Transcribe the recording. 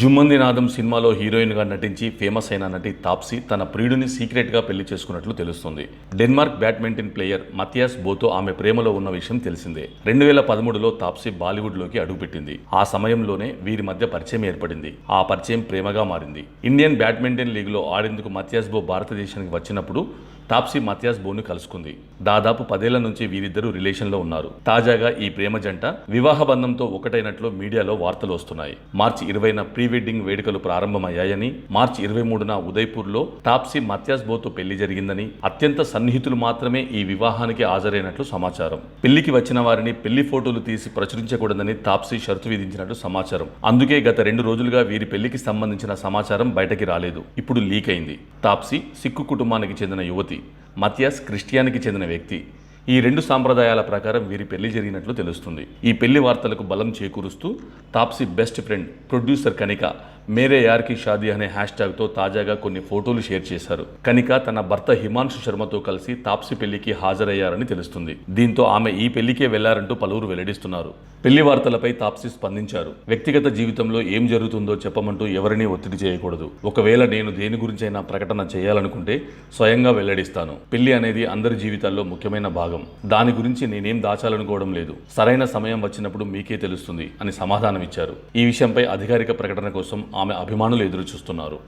జుమ్మంది నాదం సినిమాలో హీరోయిన్గా నటించి ఫేమస్ అయిన నటి తాప్సీ తన ప్రియుడిని సీక్రెట్గా పెళ్లి చేసుకున్నట్లు తెలుస్తుంది. డెన్మార్క్ బ్యాడ్మింటన్ ప్లేయర్ మథియాస్ బోతో ఆమె ప్రేమలో ఉన్న విషయం తెలిసిందే. 2013లో తాప్సీ బాలీవుడ్లోకి అడుగుపెట్టింది. ఆ సమయంలోనే వీరి మధ్య పరిచయం ఏర్పడింది. ఆ పరిచయం ప్రేమగా మారింది. ఇండియన్ బ్యాడ్మింటన్ లీగ్లో ఆడేందుకు మథియాస్ బో భారతదేశానికి వచ్చినప్పుడు తాప్సీ మథియాస్ బోను కలుసుకుంది. దాదాపు 10 ఏళ్ల నుంచి వీరిద్దరూ రిలేషన్లో ఉన్నారు. తాజాగా ఈ ప్రేమ జంట వివాహ బంధంతో ఒకటైనట్లు మీడియాలో వార్తలు వస్తున్నాయి. మార్చి 20న ప్రీ వెడ్డింగ్ వేడుకలు ప్రారంభమయ్యాయని, మార్చి 23న ఉదయ్పూర్లో తాప్సీ మథియాస్ బోతో పెళ్లి జరిగిందని, అత్యంత సన్నిహితులు మాత్రమే ఈ వివాహానికి హాజరైనట్లు సమాచారం. పెళ్లికి వచ్చిన వారిని పెళ్లి ఫోటోలు తీసి ప్రచురించకూడదని తాప్సీ షరతు విధించినట్లు సమాచారం. అందుకే గత 2 రోజులుగా వీరి పెళ్లికి సంబంధించిన సమాచారం బయటకి రాలేదు. ఇప్పుడు లీక్ అయింది. తాప్సీ సిక్కు కుటుంబానికి చెందిన యువతి, మథియాస్ క్రిస్టియానికి చెందిన వ్యక్తి. ఈ 2 సాంప్రదాయాల ప్రకారం వీరి పెళ్లి జరిగినట్లు తెలుస్తుంది. ఈ పెళ్లి వార్తలకు బలం చేకూరుస్తూ తాప్సీ బెస్ట్ ఫ్రెండ్ ప్రొడ్యూసర్ కనిక మేరే యార్ కి షాదీ అనే హ్యాష్ట్యాగ్తో తాజాగా కొన్ని ఫోటోలు షేర్ చేశారు. కనిక తన భర్త హిమాన్షు శర్మతో కలిసి తాప్సీ పెళ్లికి హాజరయ్యారని తెలుస్తుంది. దీంతో ఆమె ఈ పెళ్లికే వెళ్లారంటూ పలువురు వెల్లడిస్తున్నారు. పెళ్లి వార్తలపై తాప్సీ స్పందించారు. వ్యక్తిగత జీవితంలో ఏం జరుగుతుందో చెప్పమంటూ ఎవరినీ ఒత్తిడి చేయకూడదు. ఒకవేళ నేను దేని గురించైనా ప్రకటన చేయాలనుకుంటే స్వయంగా వెల్లడిస్తాను. పెళ్లి అనేది అందరి జీవితాల్లో ముఖ్యమైన భాగం. దాని గురించి నేనేం దాచాలనుకోవడం లేదు. సరైన సమయం వచ్చినప్పుడు మీకే తెలుస్తుంది అని సమాధానమిచ్చారు. ఈ విషయంపై అధికారిక ప్రకటన కోసం ఆమె అభిమానులు ఎదురు చూస్తున్నారు.